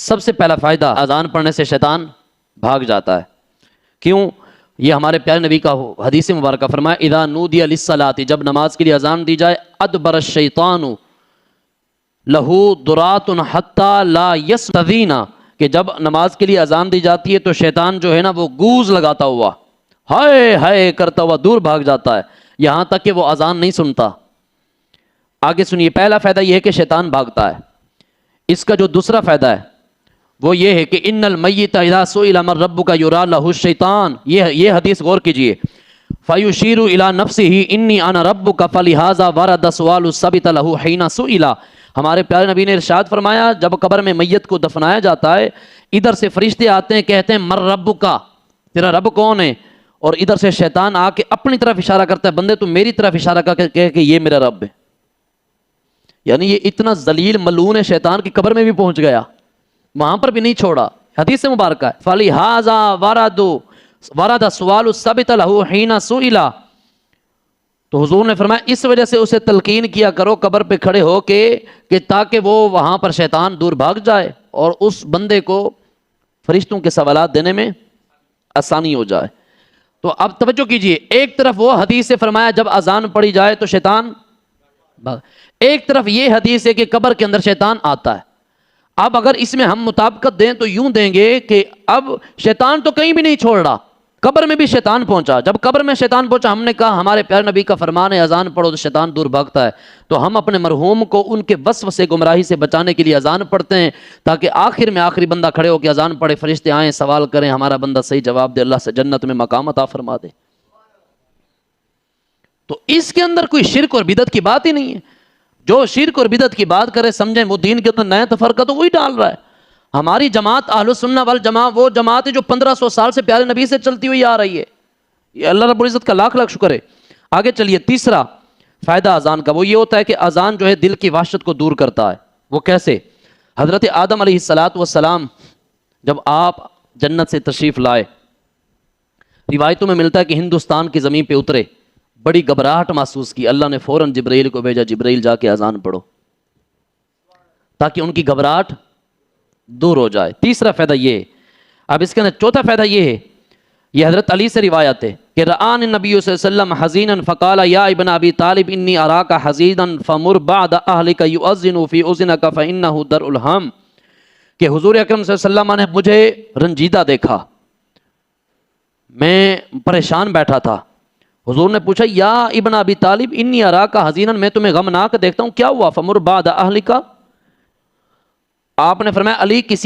سب سے پہلا فائدہ، اذان پڑھنے سے شیطان بھاگ جاتا ہے۔ کیوں؟ یہ ہمارے پیارے نبی کا حدیث مبارکہ فرمایا اذا نودی للصلاۃ، جب نماز کے لیے اذان دی جائے، ادبر الشیطان لہو درات حتی لا یستذین، کہ جب نماز کے لیے اذان دی جاتی ہے تو شیطان جو ہے نا وہ گوز لگاتا ہوا، ہائے ہائے کرتا ہوا دور بھاگ جاتا ہے، یہاں تک کہ وہ اذان نہیں سنتا۔ آگے سنیے، پہلا فائدہ یہ ہے کہ شیطان بھاگتا ہے۔ اس کا جو دوسرا فائدہ ہے وہ یہ ہے کہ ان المیت اذا سئل من ربک یرا لہ الشیطان، یہ حدیث غور کیجئے، فیشیر الی نفسہ انی انا ربک فلہذا ورد سؤال ثبت لہ حین سئل۔ ہمارے پیارے نبی نے ارشاد فرمایا جب قبر میں میت کو دفنایا جاتا ہے، ادھر سے فرشتے آتے ہیں، کہتے ہیں من ربک، تیرا رب کون ہے؟ اور ادھر سے شیطان آ کے اپنی طرف اشارہ کرتا ہے، بندے تو میری طرف اشارہ کر کے کہے کہ یہ میرا رب ہے۔ یعنی یہ اتنا ذلیل ملعون ہے شیطان کی قبر میں بھی پہنچ گیا، وہاں پر بھی نہیں چھوڑا۔ حدیث سے مبارکہ ہے فَلِهَذَا وَرَدَ سُؤَالُ ثَبِتَ لَهُ حِينَ سُئِلَ، تو حضور نے فرمایا اس وجہ سے اسے تلقین کیا کرو قبر پہ کھڑے ہو کے، کہ تاکہ وہ وہاں پر شیطان دور بھاگ جائے اور اس بندے کو فرشتوں کے سوالات دینے میں آسانی ہو جائے۔ تو اب توجہ کیجئے، ایک طرف وہ حدیث سے فرمایا جب اذان پڑھی جائے تو شیطان بھاگ، ایک طرف یہ حدیث ہے کہ قبر کے اندر شیطان آتا ہے۔ اب اگر اس میں ہم مطابقت دیں تو یوں دیں گے کہ اب شیطان تو کہیں بھی نہیں چھوڑ رہا، قبر میں بھی شیطان پہنچا۔ جب قبر میں شیطان پہنچا، ہم نے کہا ہمارے پیارے نبی کا فرمان ہے اذان پڑھو تو شیطان دور بھاگتا ہے، تو ہم اپنے مرحوم کو ان کے وسوسے گمراہی سے بچانے کے لیے اذان پڑھتے ہیں، تاکہ آخر میں آخری بندہ کھڑے ہو کے اذان پڑھے، فرشتے آئیں سوال کریں، ہمارا بندہ صحیح جواب دے، اللہ سے جنت میں مقام عطا فرما دے۔ تو اس کے اندر کوئی شرک اور بدعت کی بات ہی نہیں ہے۔ جو شرک اور بدعت کی بات کرے سمجھیں وہ دین کے اندر نیا تفرقہ تو وہی ڈال رہا ہے۔ ہماری جماعت اہل السنہ والجماعت وہ جماعت ہے جو 1500 سال سے پیارے نبی سے چلتی ہوئی آ رہی ہے، یہ اللہ رب العزت کا لاکھ لاکھ شکر ہے۔ آگے چلیے، تیسرا فائدہ اذان کا وہ یہ ہوتا ہے کہ اذان جو ہے دل کی وحشت کو دور کرتا ہے۔ وہ کیسے؟ حضرت آدم علیہ السلام جب آپ جنت سے تشریف لائے، روایتوں میں ملتا ہے کہ ہندوستان کی زمین پہ اترے، بڑی گھبراہٹ محسوس کی، اللہ نے فوراً جبرائیل کو بھیجا، جبرائیل جا کے اذان پڑھو، تاکہ ان کی گھبراہٹ دور ہو جائے۔ تیسرا فائدہ یہ ہے۔ اب اس کے اندر چوتھا فائدہ یہ ہے، یہ حضرت علی سے روایت ہے کہ رآن النبی صلی اللہ علیہ وسلم حزینا فقال یا ابن ابی طالب انی اراک حزینا فمر بعد اہلک یؤذن فی اذنک فانہ درء الہم، کہ حضور اکرم صلی اللہ علیہ وسلم نے مجھے رنجیدہ دیکھا، میں پریشان بیٹھا تھا۔ حضور نے پوچھا یا ابن ابی طالب انی اراک حزینا، میں تمہیں غمناک دیکھتا ہوں، کیا ہوا؟ فمر بعد اہلک، آپ نے فرمایا علی کسی